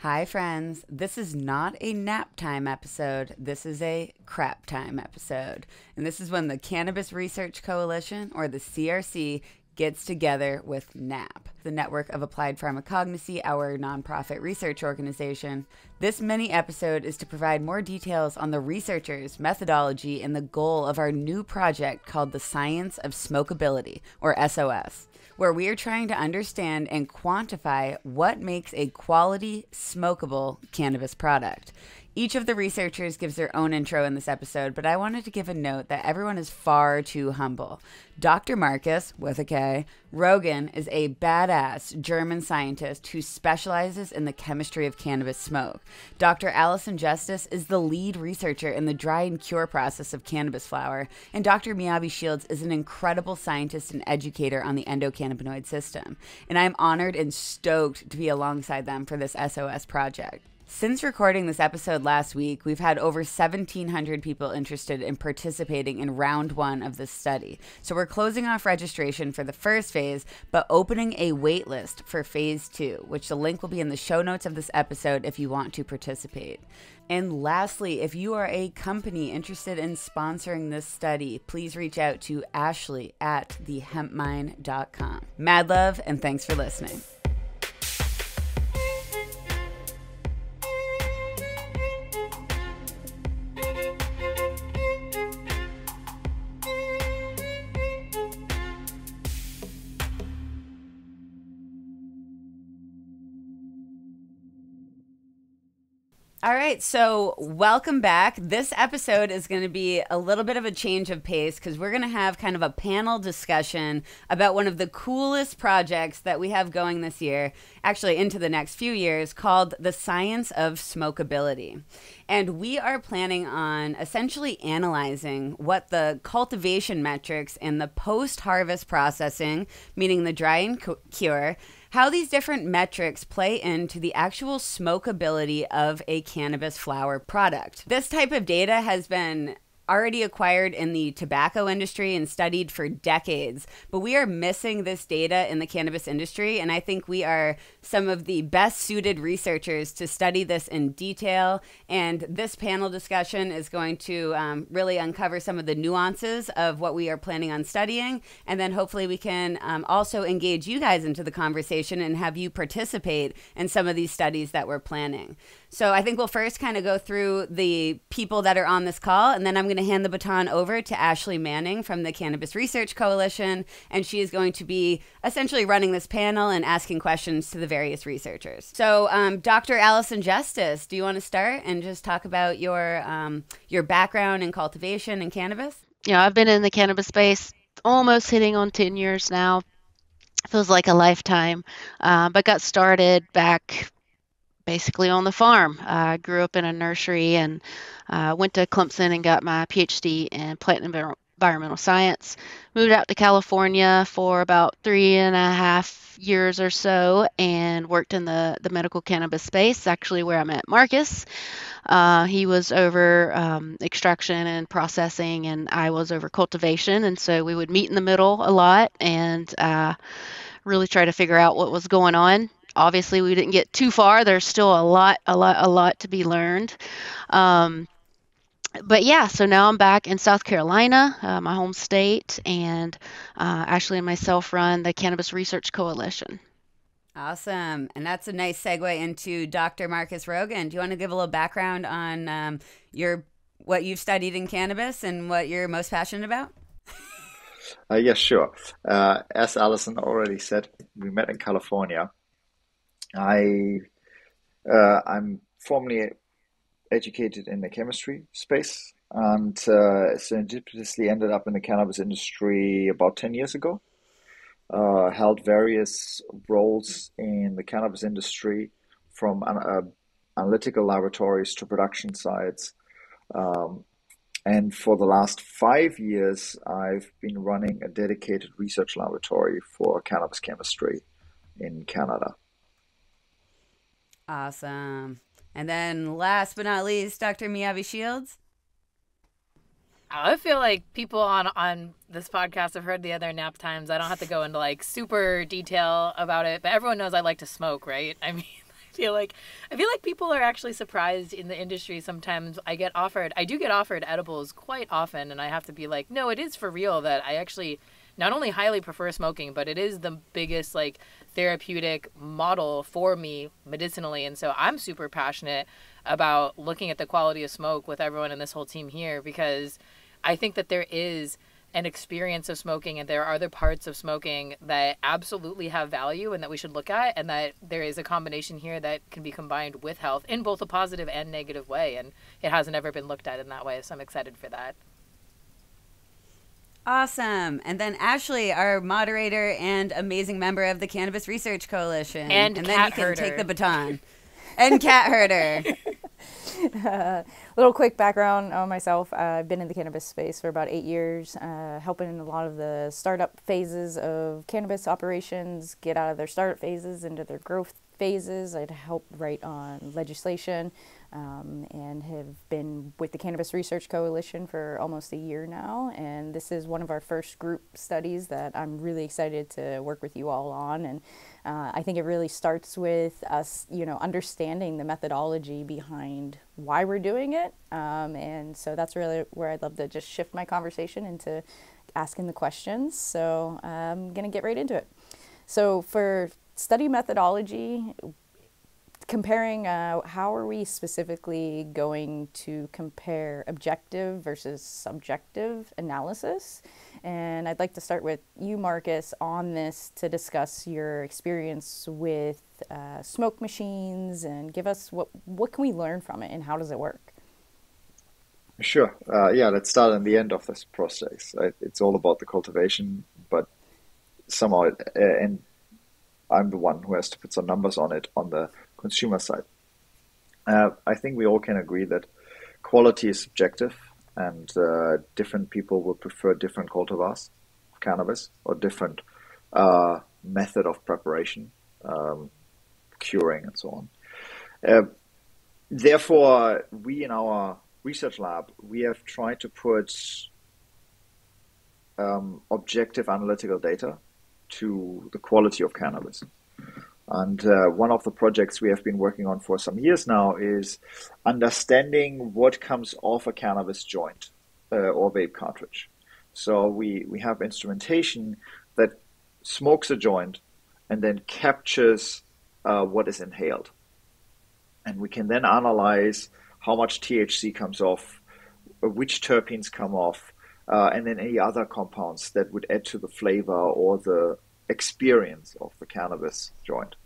Hi, friends. This is not a nap time episode. This is a crap time episode. And this is when the Cannabis Research Coalition, or the CRC, gets together with NAP, the Network of Applied Pharmacognosy, our nonprofit research organization. This mini episode is to provide more details on the researchers, methodology, and the goal of our new project called the Science of Smokeability, or SOS, where we are trying to understand and quantify what makes a quality, smokable cannabis product. Each of the researchers gives their own intro in this episode, but I wanted to give a note that everyone is far too humble. Dr. Markus, with a K, Roggen is a badass German scientist who specializes in the chemistry of cannabis smoke. Dr. Allison Justice is the lead researcher in the dry and cure process of cannabis flower, and Dr. Miyabe is an incredible scientist and educator on the endocannabinoid system. And I'm honored and stoked to be alongside them for this SOS project. Since recording this episode last week, we've had over 1,700 people interested in participating in round one of this study. So we're closing off registration for the first phase, but opening a wait list for phase 2, which the link will be in the show notes of this episode if you want to participate. And lastly, if you are a company interested in sponsoring this study, please reach out to Ashley at thehempmine.com. Mad love, and thanks for listening. All right, so welcome back. This episode is going to be a little bit of a change of pace because we're going to have kind of a panel discussion about one of the coolest projects that we have going this year, actually into the next few years, called the Science of Smokeability. And we are planning on essentially analyzing what the cultivation metrics and the post-harvest processing, meaning the dry and cure, how these different metrics play into the actual smokeability of a cannabis flower product. This type of data has been already acquired in the tobacco industry and studied for decades, but we are missing this data in the cannabis industry, and I think we are some of the best suited researchers to study this in detail, and this panel discussion is going to really uncover some of the nuances of what we are planning on studying, and then hopefully we can also engage you guys into the conversation and have you participate in some of these studies that we're planning. So I think we'll first kind of go through the people that are on this call, and then I'm going to hand the baton over to Ashley Manning from the Cannabis Research Coalition, and she is going to be essentially running this panel and asking questions to the various researchers. So Dr. Allison Justice, do you want to start and just talk about your background in cultivation and cannabis? Yeah, I've been in the cannabis space almost hitting on 10 years now. Feels like a lifetime, but got started back basically on the farm. I grew up in a nursery and went to Clemson and got my PhD in plant environmental science. Moved out to California for about 3.5 years or so and worked in the medical cannabis space, actually where I met Markus. He was over extraction and processing, and I was over cultivation. And so we would meet in the middle a lot and really try to figure out what was going on. Obviously, we didn't get too far. There's still a lot to be learned. But yeah, so now I'm back in South Carolina, my home state, and Ashley and myself run the Cannabis Research Coalition. Awesome. And that's a nice segue into Dr. Markus Roggen. Do you want to give a little background on what you've studied in cannabis and what you're most passionate about? Yes, sure. As Allison already said, we met in California. I'm formally educated in the chemistry space and serendipitously ended up in the cannabis industry about 10 years ago. Held various roles in the cannabis industry from analytical laboratories to production sites. And for the last 5 years, I've been running a dedicated research laboratory for cannabis chemistry in Canada. Awesome. And then last but not least, Dr. Miyabe. I feel like people on this podcast have heard the other nap times. I don't have to go into like super detail about it, but everyone knows I like to smoke, right? I mean, feel like people are actually surprised in the industry sometimes. I do get offered edibles quite often, and I have to be like, no, it is for real that I actually not only highly prefer smoking, but it is the biggest like therapeutic model for me medicinally. And so I'm super passionate about looking at the quality of smoke with everyone in this whole team here, because I think that there is an experience of smoking, and there are other parts of smoking that absolutely have value and that we should look at, and that there is a combination here that can be combined with health in both a positive and negative way, and it hasn't ever been looked at in that way, so I'm excited for that. Awesome. And then Ashley, our moderator and amazing member of the Cannabis Research Coalition. And then cat you can herder. take the baton. And cat herder. Little quick background on myself. I've been in the cannabis space for about 8 years, helping in a lot of the startup phases of cannabis operations, get out of their startup phases into their growth phases. I'd help write on legislation, and have been with the Cannabis Research Coalition for almost a year now. And this is one of our first group studies that I'm really excited to work with you all on. And I think it really starts with us, understanding the methodology behind why we're doing it. And so that's really where I'd love to just shift my conversation into asking the questions. So I'm going to get right into it. So for study methodology, comparing how are we specifically going to compare objective versus subjective analysis? And I'd like to start with you, Markus, on this to discuss your experience with smoke machines and give us what can we learn from it and how does it work? Sure. Let's start in the end of this process. It's all about the cultivation, but somehow, and I'm the one who has to put some numbers on it on the consumer side. I think we all can agree that quality is subjective, and different people will prefer different cultivars of cannabis or different method of preparation, curing, and so on. Therefore, we in our research lab, we have tried to put objective analytical data to the quality of cannabis. And one of the projects we have been working on for some years now is understanding what comes off a cannabis joint or vape cartridge. So we have instrumentation that smokes a joint and then captures what is inhaled. And we can then analyze how much THC comes off, which terpenes come off, and then any other compounds that would add to the flavor or the experience of the cannabis joint.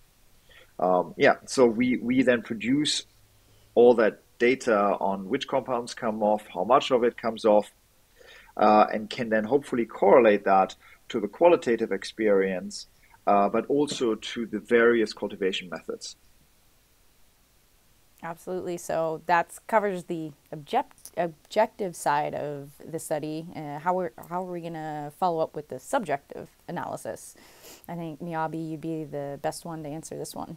So we then produce all that data on which compounds come off, how much of it comes off, and can then hopefully correlate that to the qualitative experience, but also to the various cultivation methods. Absolutely. So that covers the objective side of the study. How are we going to follow up with the subjective analysis? I think, Miyabe, you'd be the best one to answer this one.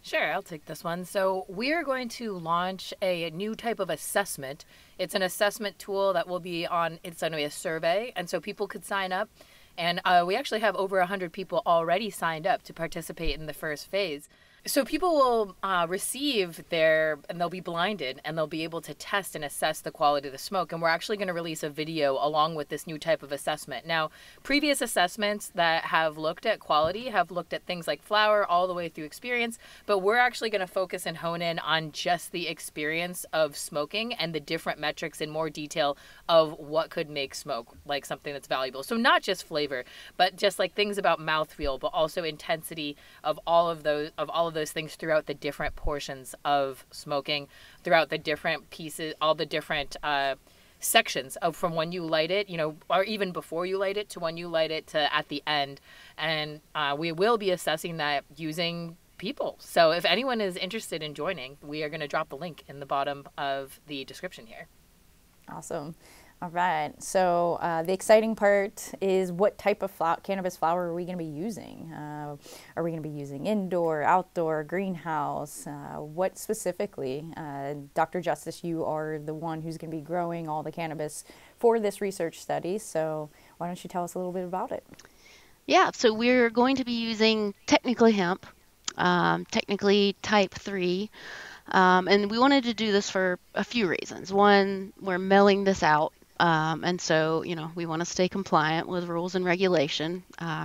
Sure, I'll take this one. So we're going to launch a new type of assessment. It's an assessment tool that will be it's going to be a survey, and so people could sign up. And we actually have over 100 people already signed up to participate in the first phase. So people will receive and they'll be blinded, and they'll be able to test and assess the quality of the smoke. And we're actually going to release a video along with this new type of assessment. Now, previous assessments that have looked at quality have looked at things like flower all the way through experience, but we're actually going to focus and hone in on just the experience of smoking and the different metrics in more detail of what could make smoke like something that's valuable. So not just flavor, but just like things about mouthfeel, but also intensity of all of those things throughout the different portions of smoking, throughout the different pieces, all the different sections of from when you light it, or even before you light it to when you light it to at the end. And we will be assessing that using people. So if anyone is interested in joining, we are going to drop the link in the bottom of the description here. Awesome. All right. So the exciting part is what type of cannabis flower are we going to be using? Are we going to be using indoor, outdoor, greenhouse? What specifically? Dr. Justice, you are the one who's going to be growing all the cannabis for this research study. So why don't you tell us a little bit about it? Yeah, so we're going to be using technically hemp. technically type 3. And we wanted to do this for a few reasons. One, we're mailing this out. And so, we want to stay compliant with rules and regulation.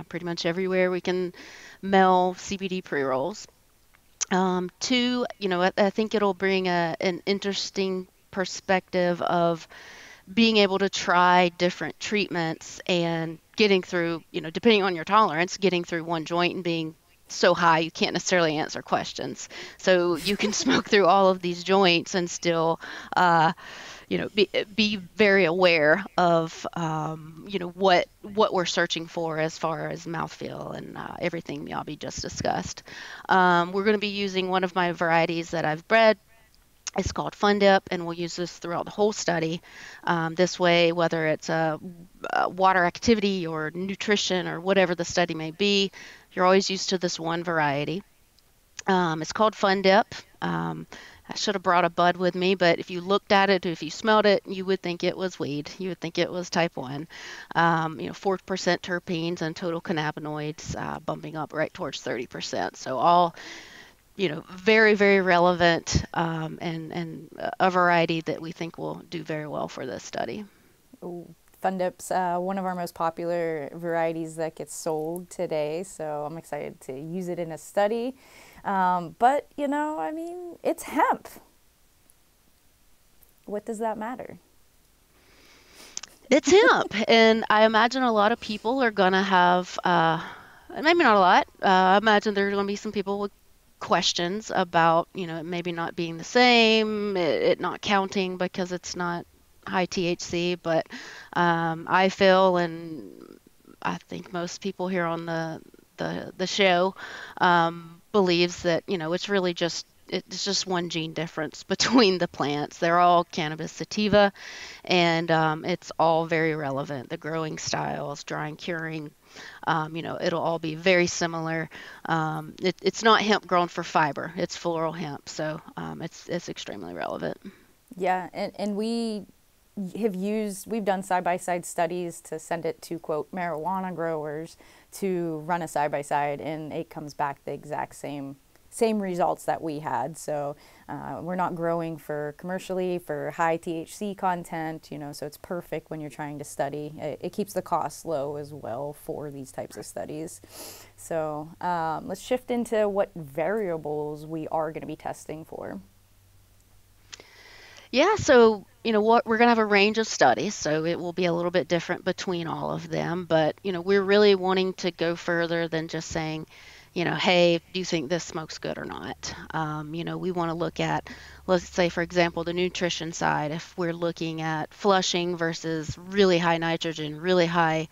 Pretty much everywhere we can mail CBD pre-rolls. Two, I think it'll bring an interesting perspective of being able to try different treatments and getting through, depending on your tolerance, getting through one joint and being so high you can't necessarily answer questions. So you can smoke through all of these joints and still, be very aware of, what we're searching for as far as mouthfeel and everything Miyabe just discussed. We're going to be using one of my varieties that I've bred. It's called Fun Dip, and we'll use this throughout the whole study. This way, whether it's a water activity or nutrition or whatever the study may be, you're always used to this one variety. It's called Fun Dip. I should have brought a bud with me, but if you looked at it, if you smelled it, you would think it was weed. You would think it was type 1. 4% terpenes and total cannabinoids bumping up right towards 30%. So all very, very relevant and a variety that we think will do very well for this study. Ooh, Fun Dip's one of our most popular varieties that gets sold today, so I'm excited to use it in a study. But, it's hemp. What does that matter? It's hemp, and I imagine a lot of people are going to have, maybe not a lot, I imagine there's going to be some people with questions about, it maybe not being the same, it not counting because it's not high THC, but I feel, and I think most people here on the show believes that, it's really it's just one gene difference between the plants. They're all cannabis sativa, and it's all very relevant. The growing styles, drying, curing, it'll all be very similar. It's not hemp grown for fiber. It's floral hemp, so it's extremely relevant. Yeah, and we've done side-by-side studies to send it to, quote, marijuana growers to run a side-by-side, and it comes back the exact same results that we had. So we're not growing for commercially for high THC content, so it's perfect when you're trying to study. It keeps the costs low as well for these types of studies. So let's shift into what variables we are going to be testing for. Yeah, so what we're going to have a range of studies, so it will be a little bit different between all of them, but we're really wanting to go further than just saying, hey, do you think this smoke's good or not? We want to look at, let's say, for example, the nutrition side. If we're looking at flushing versus really high nitrogen, really high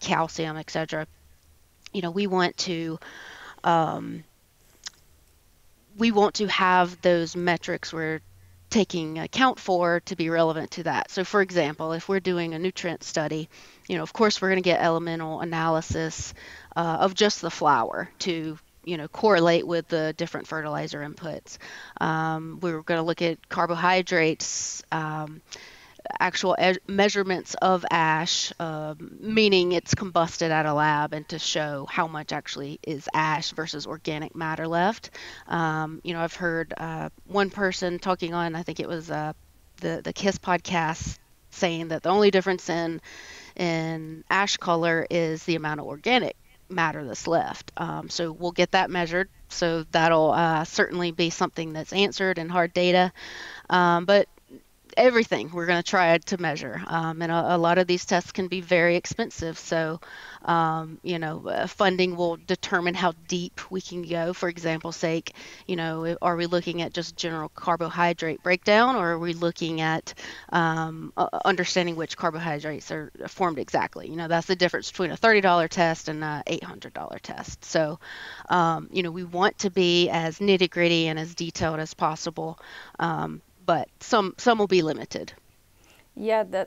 calcium, etc., we want to have those metrics we're taking account for to be relevant to that. So, for example, if we're doing a nutrient study, of course, we're going to get elemental analysis of just the flower to, correlate with the different fertilizer inputs. We're going to look at carbohydrates, actual measurements of ash, meaning it's combusted at a lab, and to show how much actually is ash versus organic matter left. I've heard one person talking on, I think it was the KISS podcast, saying that the only difference in ash color is the amount of organic matter that's left. So we'll get that measured. So that'll certainly be something that's answered in hard data. But everything we're going to try to measure. And a lot of these tests can be very expensive. So, funding will determine how deep we can go. For example's sake, are we looking at just general carbohydrate breakdown, or are we looking at understanding which carbohydrates are formed exactly? That's the difference between a $30 test and an $800 test. So, we want to be as nitty gritty and as detailed as possible. But some will be limited. Yeah, those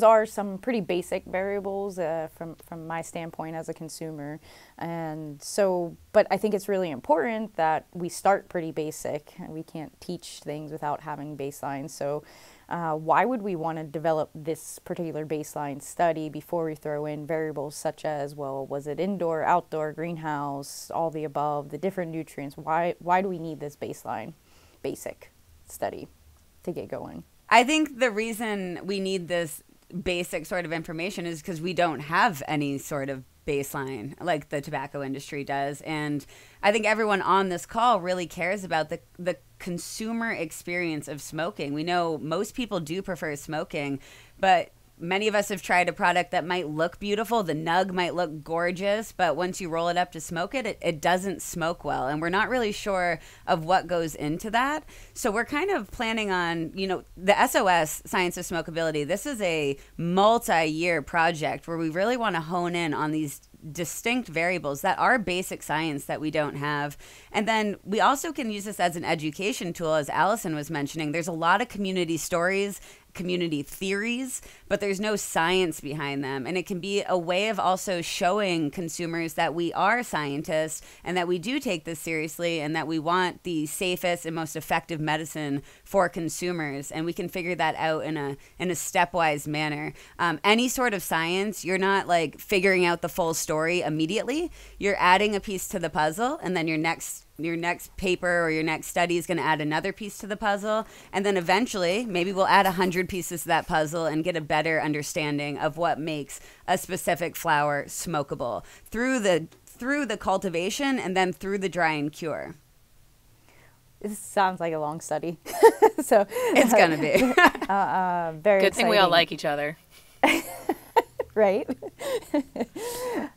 are some pretty basic variables from my standpoint as a consumer, and so. But I think it's really important that we start pretty basic. We can't teach things without having baselines. So Why would we want to develop this particular baseline study before we throw in variables such as, well, was it indoor, outdoor, greenhouse, all the above, the different nutrients? Why do we need this baseline basic study to get going? I think the reason we need this basic sort of information is because we don't have any sort of baseline like the tobacco industry does. And I think everyone on this call really cares about the consumer experience of smoking. We know most people do prefer smoking, but many of us have tried a product that might look beautiful. The nug might look gorgeous, but once you roll it up to smoke it, it doesn't smoke well. And we're not really sure of what goes into that. So we're kind of planning on, the SOS, Science of Smokeability, this is a multi-year project where we really want to hone in on these distinct variables that are basic science that we don't have. And then we also can use this as an education tool, as Allison was mentioning. There's a lot of community stories, community theories, but there's no science behind them. And it can be a way of also showing consumers that we are scientists and that we do take this seriously and that we want the safest and most effective medicine for consumers. And we can figure that out in a stepwise manner. Any sort of science, you're not like figuring out the full story immediately. You're adding a piece to the puzzle, and then your next paper or your next study is going to add another piece to the puzzle. And then eventually, maybe we'll add 100 pieces to that puzzle and get a better understanding of what makes a specific flower smokable through the cultivation and then through the dry and cure. This sounds like a long study. So it's going to be. Very good exciting. thing we all like each other. Right.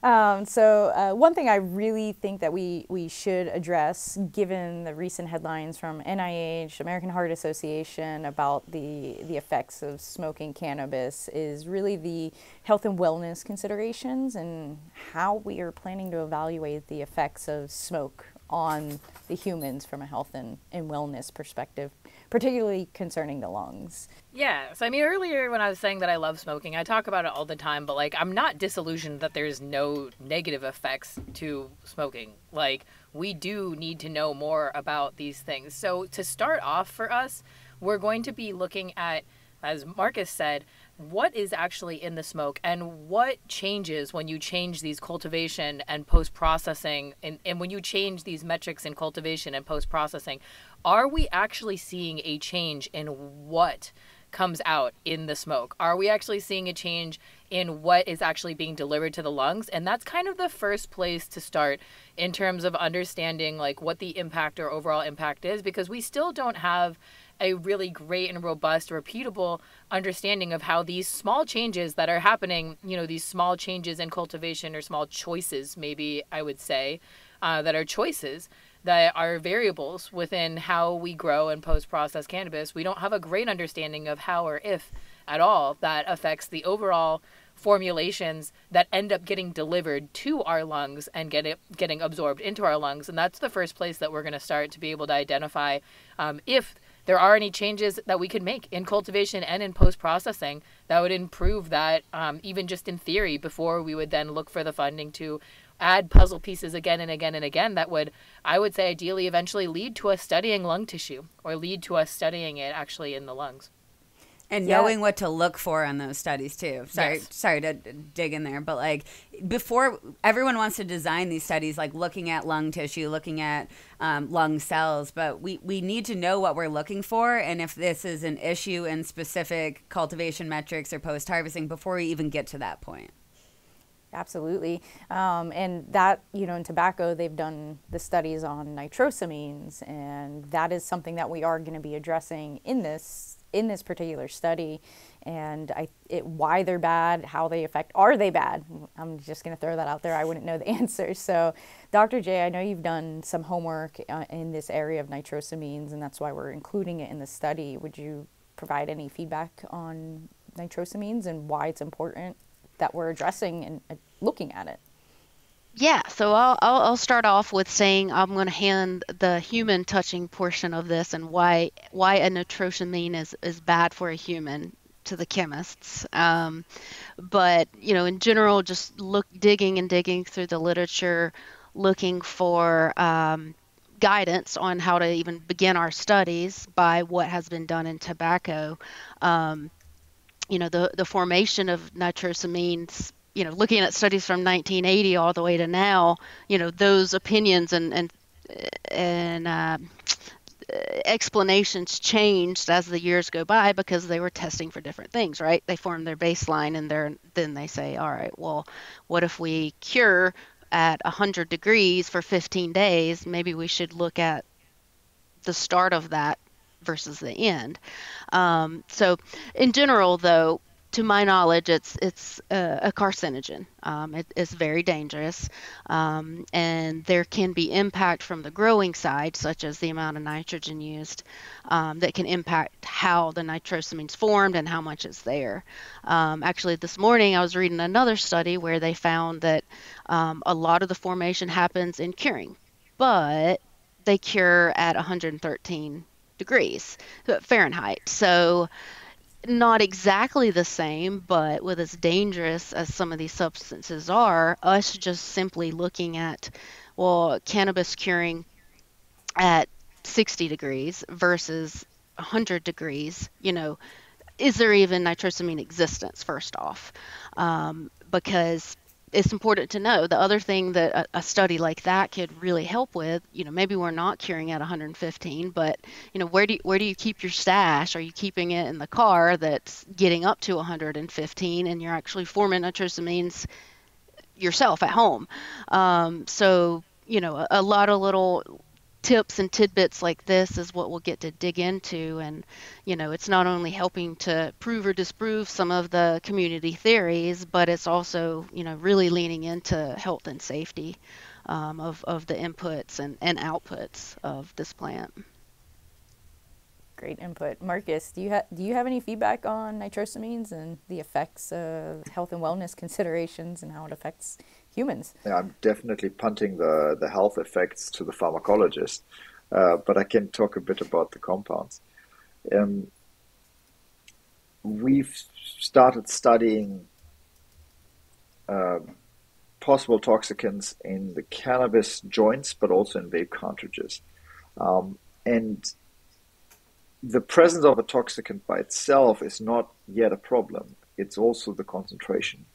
So one thing I really think that we should address, given the recent headlines from NIH, American Heart Association, about the effects of smoking cannabis, is really the health and wellness considerations and how we are planning to evaluate the effects of smoke on the humans from a health and wellness perspective, particularly concerning the lungs. Yeah. So, I mean, earlier when I was saying that I love smoking, I talk about it all the time, but, I'm not disillusioned that there's no negative effects to smoking. We do need to know more about these things. So, to start off for us, we're going to be looking at, as Markus said, what is actually in the smoke and what changes when you change these cultivation and post-processing and when you change these metrics in cultivation and post-processing. Are we actually seeing a change in what comes out in the smoke? Are we actually seeing a change in what is actually being delivered to the lungs? And that's kind of the first place to start in terms of understanding what the impact or overall impact is, because we still don't have a really great and robust, repeatable understanding of how these small changes that are happening, these small changes in cultivation or small choices, maybe I would say, that are choices, that are variables within how we grow and post-process cannabis. We don't have a great understanding of how or if at all that affects the overall formulations that end up getting delivered to our lungs and getting absorbed into our lungs. And that's the first place that we're going to start to be able to identify if there are any changes that we could make in cultivation and in post-processing that would improve that, even just in theory, before we would then look for the funding to add puzzle pieces again and again and again that would, I would say, ideally eventually lead to us studying lung tissue or lead to us studying it actually in the lungs. And knowing what to look for on those studies too. Sorry to dig in there, but before, everyone wants to design these studies looking at lung tissue, looking at lung cells, but we need to know what we're looking for and if this is an issue in specific cultivation metrics or post-harvesting before we even get to that point. Absolutely. And that, in tobacco, they've done the studies on nitrosamines, and that is something that we are going to be addressing in this particular study. And why they're bad, how they affect, are they bad? I'm just going to throw that out there. I wouldn't know the answer. So, Dr. J, I know you've done some homework in this area of nitrosamines, and that's why we're including it in the study. Would you provide any feedback on nitrosamines and why it's important that we're addressing and looking at it? Yeah, so I'll start off with saying I'm going to hand the human touching portion of this and why a nitrosamine is bad for a human to the chemists. But in general, just digging through the literature, looking for guidance on how to even begin our studies by what has been done in tobacco. The formation of nitrosamines, looking at studies from 1980 all the way to now, those opinions and explanations changed as the years go by because they were testing for different things, right? They form their baseline and then they say, all right, well, what if we cure at 100 degrees for 15 days? Maybe we should look at the start of that versus the end. So in general, though, to my knowledge, it's a carcinogen. It's very dangerous, and there can be impact from the growing side, such as the amount of nitrogen used, that can impact how the nitrosamines formed and how much is there. Actually, this morning I was reading another study where they found that a lot of the formation happens in curing, but they cure at 113 degrees Fahrenheit. So not exactly the same, but with as dangerous as some of these substances are, us just simply looking at, well, cannabis curing at 60 degrees versus 100 degrees, is there even nitrosamine existence, first off? Because it's important to know the other thing that a study like that could really help with, maybe we're not curing at 115, but where do you keep your stash? Are you keeping it in the car that's getting up to 115 and you're actually forming nitrosamines yourself at home? So a lot of little tips and tidbits like this is what we'll get to dig into, and it's not only helping to prove or disprove some of the community theories, but it's also really leaning into health and safety of the inputs and outputs of this plant. Great input. Markus, do you have any feedback on nitrosamines and the effects of health and wellness considerations and how it affects humans? Yeah, I'm definitely punting the health effects to the pharmacologist, but I can talk a bit about the compounds. We've started studying possible toxicants in the cannabis joints, but also in vape cartridges. And the presence of a toxicant by itself is not yet a problem. It's also the concentration.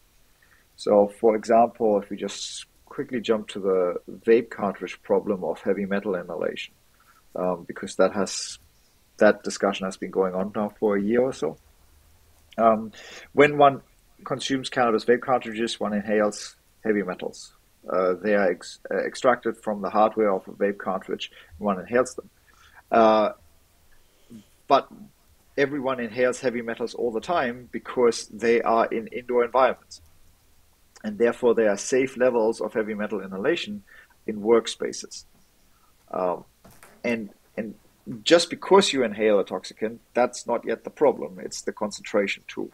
So, for example, if we just quickly jump to the vape cartridge problem of heavy metal inhalation, because that discussion has been going on now for a year or so. When one consumes cannabis vape cartridges, one inhales heavy metals. They are extracted from the hardware of a vape cartridge, and one inhales them. But everyone inhales heavy metals all the time because they are in indoor environments. And therefore, there are safe levels of heavy metal inhalation in workspaces. And just because you inhale a toxicant, that's not yet the problem. It's the concentration too.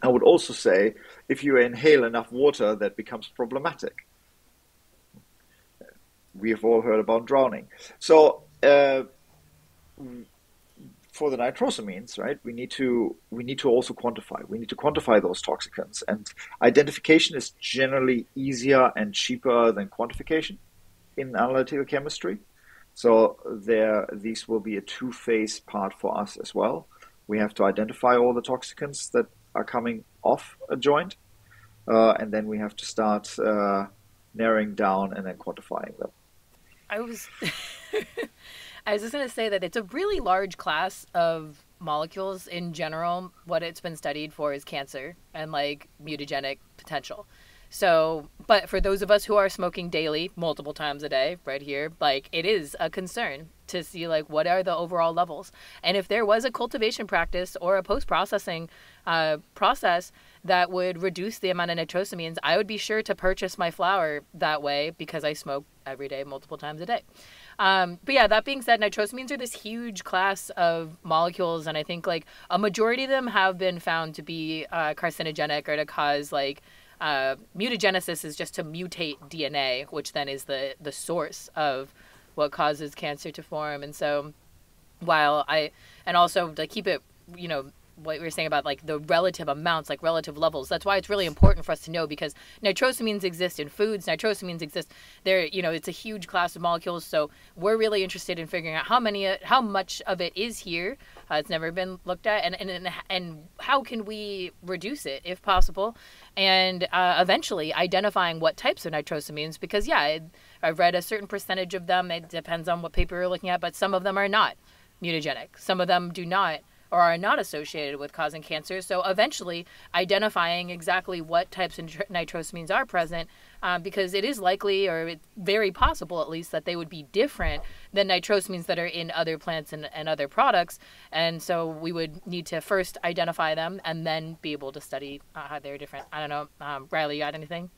I would also say, if you inhale enough water, that becomes problematic. We have all heard about drowning. So, for the nitrosamines, right, we need to also quantify. We need to quantify those toxicants, and identification is generally easier and cheaper than quantification in analytical chemistry. So these will be a two-phase part for us as well. We have to identify all the toxicants that are coming off a joint, and then we have to start narrowing down and then quantifying them. I was just going to say that it's a really large class of molecules in general. What it's been studied for is cancer and like mutagenic potential. So, but for those of us who are smoking daily, multiple times a day, right here, like it is a concern to see like what are the overall levels. And if there was a cultivation practice or a post-processing process that would reduce the amount of nitrosamines, I would be sure to purchase my flower that way because I smoke every day, multiple times a day. But yeah, that being said, nitrosamines are this huge class of molecules, and I think like a majority of them have been found to be carcinogenic or to cause like mutagenesis is just to mutate DNA, which then is the source of what causes cancer to form. And so and also to keep it, what we were saying about like the relative amounts, like relative levels. That's why it's really important for us to know, because nitrosamines exist in foods. Nitrosamines exist there. You know, it's a huge class of molecules. So we're really interested in figuring out how much of it is here. It's never been looked at, and how can we reduce it if possible, and eventually identifying what types of nitrosamines, because I've read a certain percentage of them. It depends on what paper you're looking at, but some of them are not mutagenic. Some of them do not, or are not associated with causing cancer. So eventually identifying exactly what types of nitrosamines are present, because it is likely, or it's very possible at least, that they would be different than nitrosamines that are in other plants and other products. And so we would need to first identify them and then be able to study how they're different. I don't know. Riley, you got anything?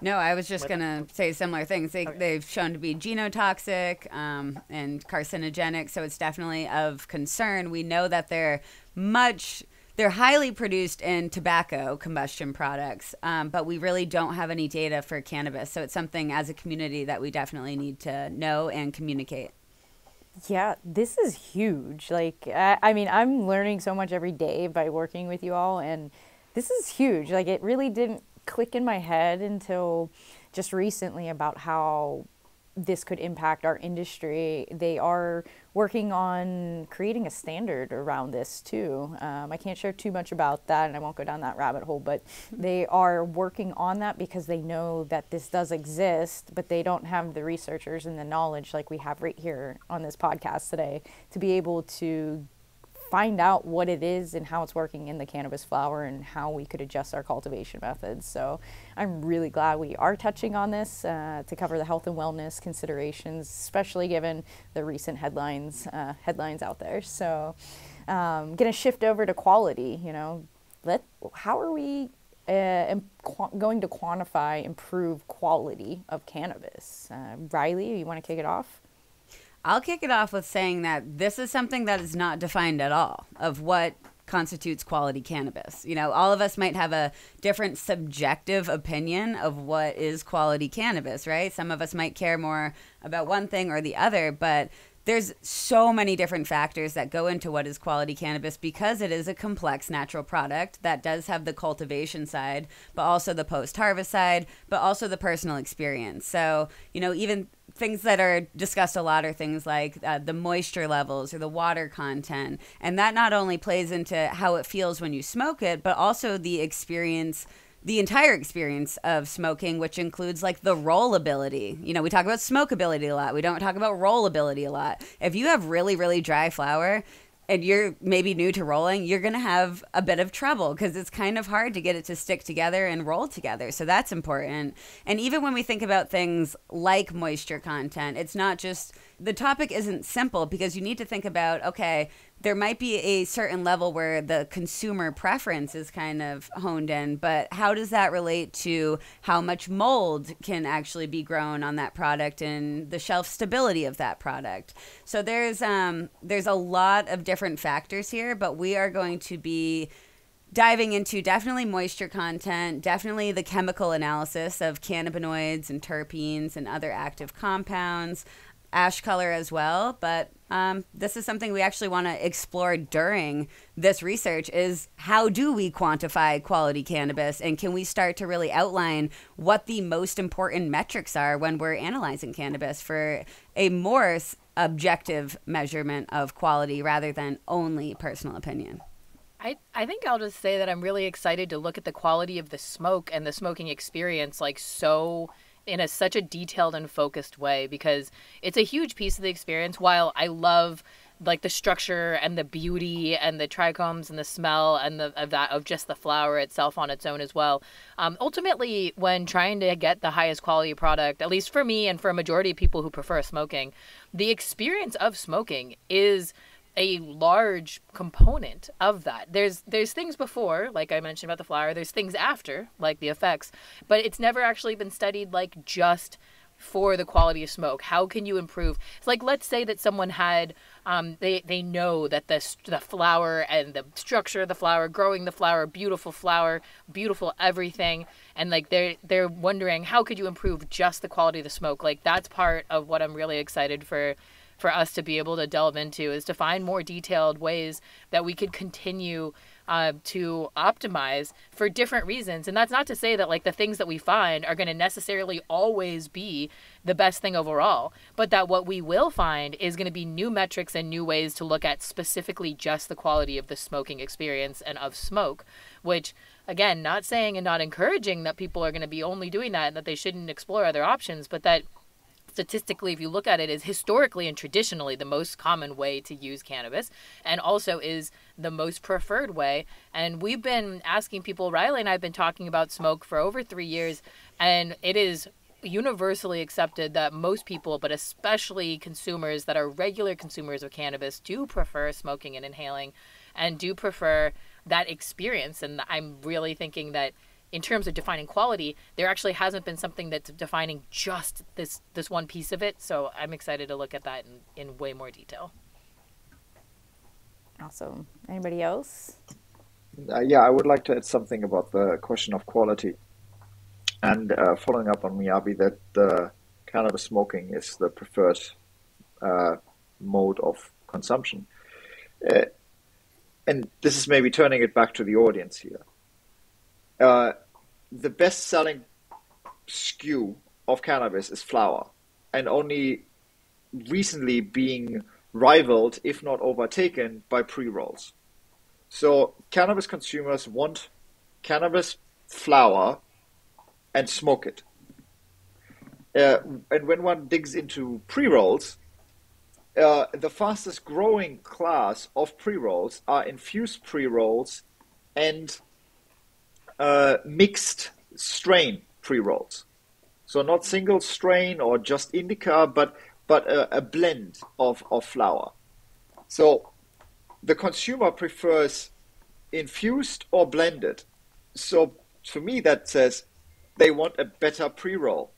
No, I was just going to say similar things. They've shown to be genotoxic and carcinogenic, so it's definitely of concern. We know that they're highly produced in tobacco combustion products, but we really don't have any data for cannabis. So it's something as a community that we definitely need to know and communicate. Yeah, this is huge. Like, I mean, I'm learning so much every day by working with you all, and this is huge. Like, it really didn't click in my head until just recently about how this could impact our industry. They are working on creating a standard around this too. I can't share too much about that, and I won't go down that rabbit hole, but they are working on that because they know that this does exist, but they don't have the researchers and the knowledge like we have right here on this podcast today to be able to find out what it is and how it's working in the cannabis flower and how we could adjust our cultivation methods. So I'm really glad we are touching on this to cover the health and wellness considerations, especially given the recent headlines out there. So going to shift over to quality. You know, how are we going to quantify, improve quality of cannabis? Riley, you want to kick it off? I'll kick it off with saying that this is something that is not defined at all of what constitutes quality cannabis. You know, all of us might have a different subjective opinion of what is quality cannabis, right? Some of us might care more about one thing or the other, but there's so many different factors that go into what is quality cannabis because it is a complex natural product that does have the cultivation side, but also the post-harvest side, but also the personal experience. So, you know, even things that are discussed a lot are things like the moisture levels or the water content. And that not only plays into how it feels when you smoke it, but also the experience, the entire experience of smoking, which includes like the rollability. You know, we talk about smokeability a lot. We don't talk about rollability a lot. If you have really, really dry flower and you're maybe new to rolling, you're going to have a bit of trouble because it's kind of hard to get it to stick together and roll together. So that's important. And even when we think about things like moisture content, it's not just, the topic isn't simple because you need to think about, okay, there might be a certain level where the consumer preference is kind of honed in, but how does that relate to how much mold can actually be grown on that product and the shelf stability of that product? So there's a lot of different factors here, but we are going to be diving into definitely moisture content, definitely the chemical analysis of cannabinoids and terpenes and other active compounds, ash color as well, but this is something we actually want to explore during this research is how do we quantify quality cannabis, and can we start to really outline what the most important metrics are when we're analyzing cannabis for a more objective measurement of quality rather than only personal opinion. I think I'll just say that I'm really excited to look at the quality of the smoke and the smoking experience in such a detailed and focused way, because it's a huge piece of the experience. While I love like the structure and the beauty and the trichomes and the smell and of just the flower itself on its own as well. Ultimately, when trying to get the highest quality product, at least for me and for a majority of people who prefer smoking, the experience of smoking is a large component of that. There's things before, like I mentioned about the flower, there's things after, like the effects, but it's never actually been studied like just for the quality of smoke. How can you improve? It's like, let's say that someone had, they know that the flower and the structure of the flower, growing the flower, beautiful everything, and like they're wondering how could you improve just the quality of the smoke. Like that's part of what I'm really excited for for us to be able to delve into, is to find more detailed ways that we could continue to optimize for different reasons. And that's not to say that like the things that we find are going to necessarily always be the best thing overall, but that what we will find is going to be new metrics and new ways to look at specifically just the quality of the smoking experience and of smoke, which, again, not saying and not encouraging that people are going to be only doing that and that they shouldn't explore other options, but that statistically, if you look at it, is historically and traditionally the most common way to use cannabis, and also is the most preferred way. And we've been asking people, Riley and I have been talking about smoke for over 3 years, and it is universally accepted that most people, but especially consumers that are regular consumers of cannabis, do prefer smoking and inhaling and do prefer that experience. And I'm really thinking that in terms of defining quality, there actually hasn't been something that's defining just this one piece of it. So I'm excited to look at that in way more detail. Awesome. Anybody else? Yeah, I would like to add something about the question of quality. And following up on Miyabe, that cannabis smoking is the preferred mode of consumption. And this is maybe turning it back to the audience here. The best-selling SKU of cannabis is flower, and only recently being rivaled, if not overtaken, by pre-rolls. So cannabis consumers want cannabis flower and smoke it. And when one digs into pre-rolls, the fastest growing class of pre-rolls are infused pre-rolls and mixed strain pre-rolls. So not single strain or just indica, but a blend of flower. So the consumer prefers infused or blended. So for me, that says they want a better pre-roll.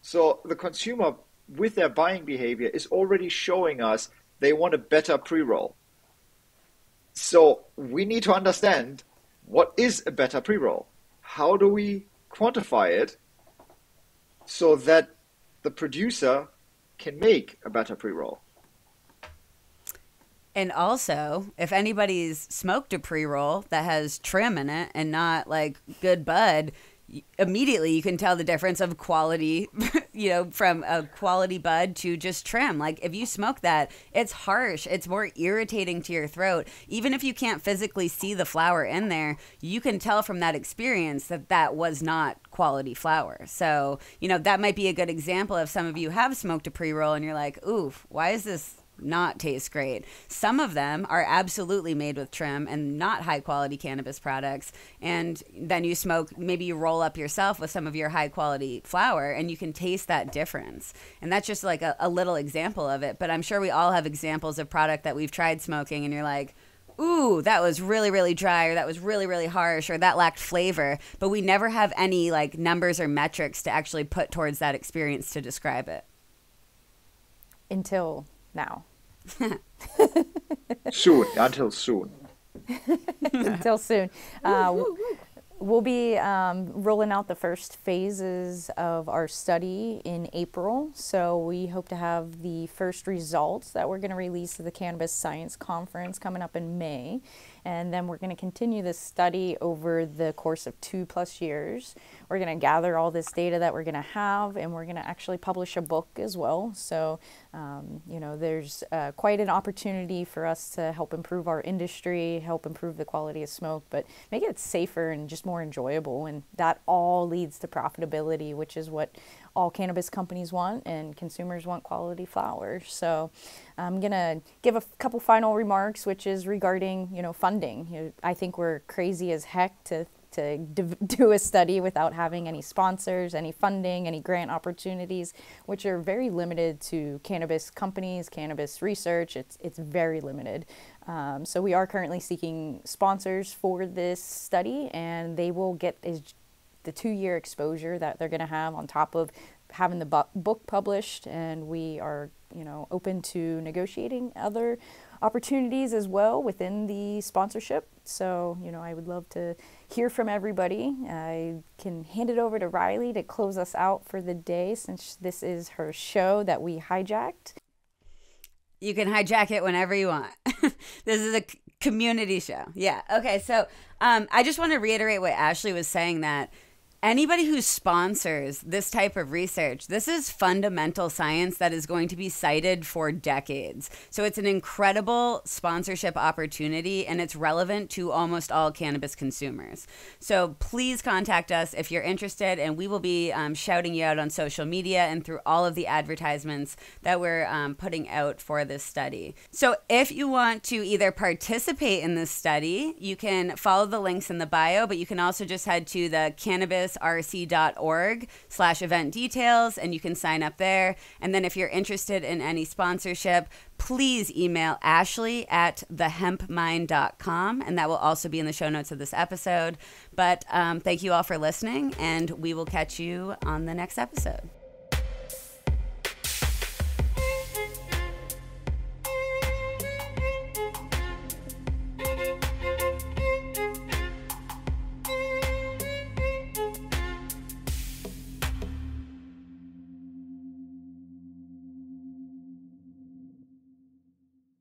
So the consumer, with their buying behavior, is already showing us they want a better pre-roll. So we need to understand, what is a better pre-roll? How do we quantify it so that the producer can make a better pre-roll? And also, if anybody's smoked a pre-roll that has trim in it and not like good bud, immediately you can tell the difference of quality, from a quality bud to just trim. Like if you smoke that, it's harsh. It's more irritating to your throat. Even if you can't physically see the flower in there, you can tell from that experience that was not quality flower. So, that might be a good example if some of you have smoked a pre-roll and you're like, oof, why is this not taste great? Some of them are absolutely made with trim and not high quality cannabis products, and then you smoke, maybe you roll up yourself with some of your high quality flower and you can taste that difference. And that's just like a little example of it, but I'm sure we all have examples of product that we've tried smoking and you're like, ooh, that was really, really dry, or that was really, really harsh, or that lacked flavor, but we never have any like numbers or metrics to actually put towards that experience to describe it. Until now. Soon, until soon. Until soon. We'll be rolling out the first phases of our study in April. So we hope to have the first results that we're going to release at the Cannabis Science Conference coming up in May. And then we're going to continue this study over the course of 2+ years. We're going to gather all this data that we're going to have, and we're going to actually publish a book as well. So, there's quite an opportunity for us to help improve our industry, help improve the quality of smoke, but make it safer and just more enjoyable. And that all leads to profitability, which is what all cannabis companies want, and consumers want quality flowers. So I'm going to give a couple final remarks, which is regarding, funding. I think we're crazy as heck to do a study without having any sponsors, any funding, any grant opportunities, which are very limited to cannabis companies, cannabis research. It's very limited. So we are currently seeking sponsors for this study, and they will get the 2-year exposure that they're going to have on top of having the book published. And we are, open to negotiating other opportunities as well within the sponsorship. So, I would love to hear from everybody. I can hand it over to Riley to close us out for the day, since this is her show that we hijacked. You can hijack it whenever you want. This is a community show. Yeah. Okay. So I just want to reiterate what Ashley was saying, that anybody who sponsors this type of research, this is fundamental science that is going to be cited for decades. So it's an incredible sponsorship opportunity, and it's relevant to almost all cannabis consumers. So please contact us if you're interested, and we will be shouting you out on social media and through all of the advertisements that we're putting out for this study. So if you want to either participate in this study, you can follow the links in the bio, but you can also just head to the cannabisrc.org/event details, and you can sign up there. And then if you're interested in any sponsorship, please email ashley@thehempmind.com, and that will also be in the show notes of this episode. But thank you all for listening, and we will catch you on the next episode.